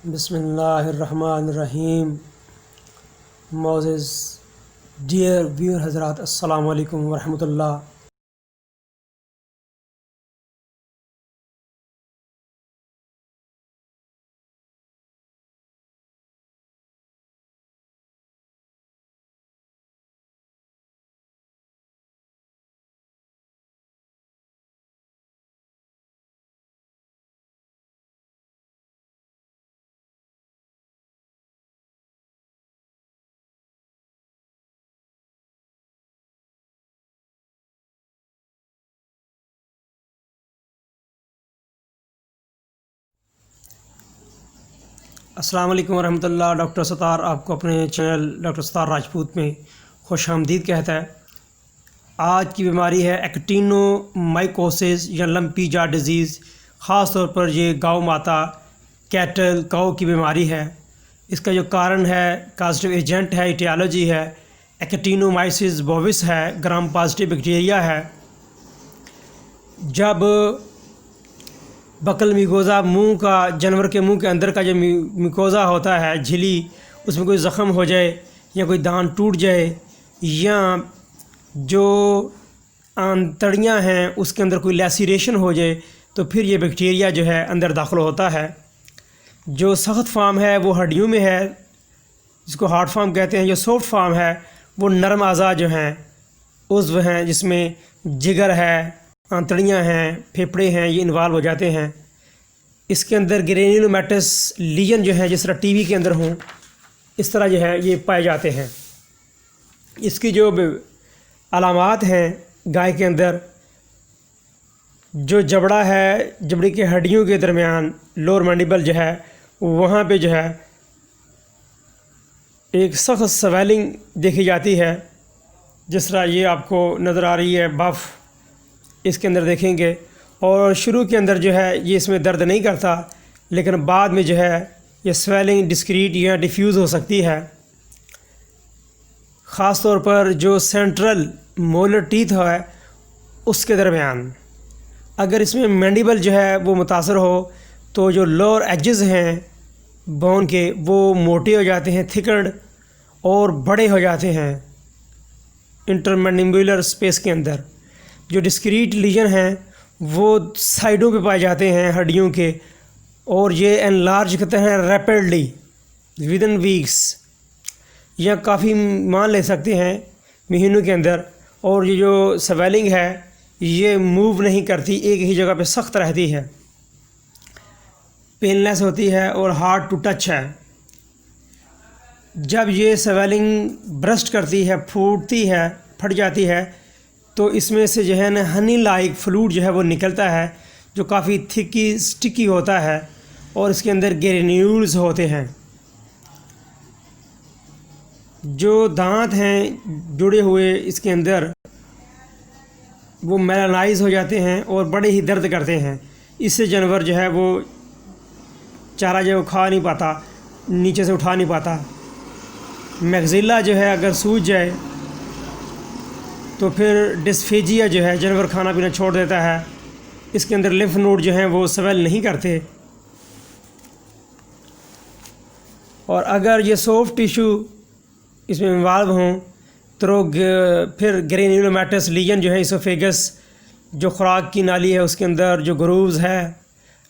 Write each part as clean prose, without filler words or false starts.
बिस्मिल्लाहिर्रहमानिर्रहीम। Moses dear viewer हज़रात, अस्सलामु अलैकुम वरहमतुल्लाह। अस्सलामु अलैकुम वरहमतुल्लाह। डॉक्टर सत्तार आपको अपने चैनल डॉक्टर सत्तार राजपूत में खुश आमदीद कहता है। आज की बीमारी है एक्टिनोमाइकोसिस या लंपी जॉ डिज़ीज़। ख़ास तौर पर ये गौ माता कैटल काऊ की बीमारी है। इसका जो कारण है, काजेटिव एजेंट है, इटियोलॉजी है, एक्टिनोमाइसिस बोविस है, ग्राम पॉजिटिव बैक्टीरिया है। जब बकल मिकोज़ा मुंह का, जानवर के मुंह के अंदर का जो मिकोज़ा होता है, झिल्ली, उसमें कोई ज़ख़म हो जाए या कोई दांत टूट जाए या जो आंतड़ियाँ हैं उसके अंदर कोई लैसिरेशन हो जाए तो फिर ये बैक्टीरिया जो है अंदर दाखिल होता है। जो सख्त फार्म है वो हड्डियों में है, जिसको हार्ड फार्म कहते हैं। जो सॉफ्ट फार्म है वो नरम अज़ा जो हैं, उज़्व हैं, जिसमें जिगर है, आंतड़ियाँ हैं, फेफड़े हैं, ये इन्वॉल्व हो जाते हैं। इसके अंदर ग्रेन्युलोमेटस लीजन जो है, जिस तरह टीवी के अंदर हों, इस तरह जो है ये पाए जाते हैं। इसकी जो अलामात हैं, गाय के अंदर जो जबड़ा है, जबड़े की हड्डियों के दरमियान लोअर मैंडिबल जो है, वहाँ पे जो है एक सख्त स्वेलिंग देखी जाती है, जिस तरह ये आपको नज़र आ रही है बफ इसके अंदर देखेंगे। और शुरू के अंदर जो है ये इसमें दर्द नहीं करता, लेकिन बाद में जो है ये स्वेलिंग डिस्क्रीट या डिफ्यूज़ हो सकती है। ख़ास तौर पर जो सेंट्रल मोलर टीथ है उसके दरमियान अगर इसमें मैंडिबल जो है वो मुतासर हो तो जो लोअर एजेस हैं बोन के वो मोटे हो जाते हैं, थिकड और बड़े हो जाते हैं इंटरमैंडिबुलर स्पेस के अंदर। जो डिस्क्रीट लीजन हैं वो साइडों पे पाए जाते हैं हड्डियों के, और ये एनलार्ज करते हैं रैपिडली विद इन वीक्स या काफ़ी मान ले सकते हैं महीनों के अंदर। और ये जो स्वेलिंग है ये मूव नहीं करती, एक ही जगह पे सख्त रहती है, पेनलेस होती है और हार्ड टू टच है। जब ये स्वेलिंग ब्रस्ट करती है, फूटती है, फट जाती है, तो इसमें से जो है ना हनी लाइक फ्लूइड जो है वो निकलता है, जो काफ़ी थिकी स्टिकी होता है और इसके अंदर ग्रेन्यूल्स होते हैं। जो दांत हैं जुड़े हुए इसके अंदर वो मेलानाइज हो जाते हैं और बड़े ही दर्द करते हैं। इससे जानवर जो है वो चारा जो खा नहीं पाता, नीचे से उठा नहीं पाता। मैक्सिला जो है अगर सूज जाए तो फिर डिस्फेजिया जो है, जानवर खाना पीना छोड़ देता है। इसके अंदर लिम्फ नोड जो हैं वो स्वेल नहीं करते। और अगर ये सॉफ्ट टिश्यू इसमें इन्वॉल्व हों तो फिर ग्रेन्युलोमेटस लीजन जो है इसोफेगस, जो खुराक की नाली है उसके अंदर जो ग्रूव्स है,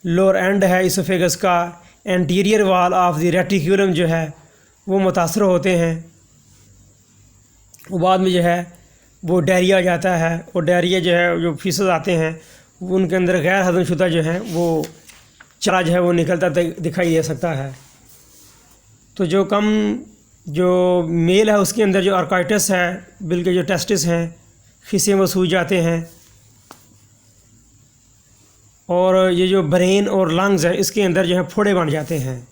लोअर एंड है इसोफेगस का, anterior wall of the reticulum जो है वो मुतासर होते हैं। बाद में जो है वो डायरिया आ जाता है, और डायरिया जो है जो फीसद आते हैं वो उनके अंदर गैर हजमशुदा जो है वो चारा जो है वो निकलता दिखाई दे सकता है। तो जो मेल है उसके अंदर जो आर्काइटिस है, बिल्कुल जो टेस्टिस हैं, खिस्से वो सूज जाते हैं। और ये जो ब्रेन और लंग्स है इसके अंदर जो है फोड़े बन जाते हैं।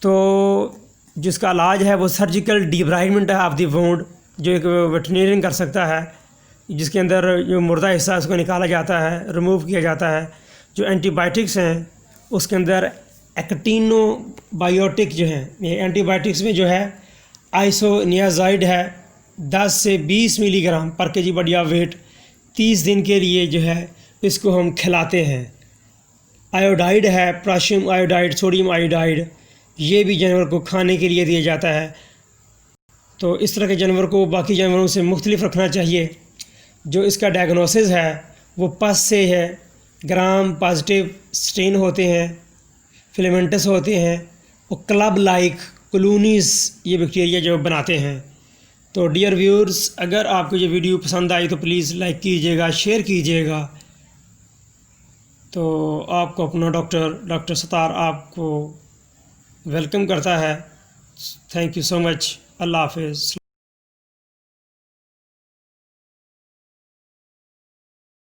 तो जिसका इलाज है वो सर्जिकल डिब्राइडमेंट है ऑफ द वुंड, जो एक वेटरनेरियन कर सकता है, जिसके अंदर जो मुर्दा हिस्सा उसको निकाला जाता है, रिमूव किया जाता है। जो एंटीबायोटिक्स हैं उसके अंदर एक्टिनोबायोटिक जो हैं, ये एंटीबायोटिक्स में जो है आइसोनियाजाइड है 10 से 20 मिलीग्राम पर केजी बॉडी ऑफ वेट 30 दिन के लिए जो है इसको हम खिलाते हैं। आयोडाइड है, पोटाशियम आयोडाइड, सोडियम आयोडाइड, ये भी जानवर को खाने के लिए दिया जाता है। तो इस तरह के जानवर को बाकी जानवरों से मुख्तलिफ रखना चाहिए। जो इसका डायग्नोसिस है वो पस से है, ग्राम पॉजिटिव स्टेन होते हैं, फिलामेंटस होते हैं और क्लब लाइक कॉलोनीज़ ये बैक्टीरिया जो बनाते हैं। तो डियर व्यूअर्स, अगर आपको ये वीडियो पसंद आई तो प्लीज़ लाइक कीजिएगा, शेयर कीजिएगा। तो आपको अपना डॉक्टर सत्तार आपको वेलकम करता है। Thank you so much. अल्लाह हाफ़िज़।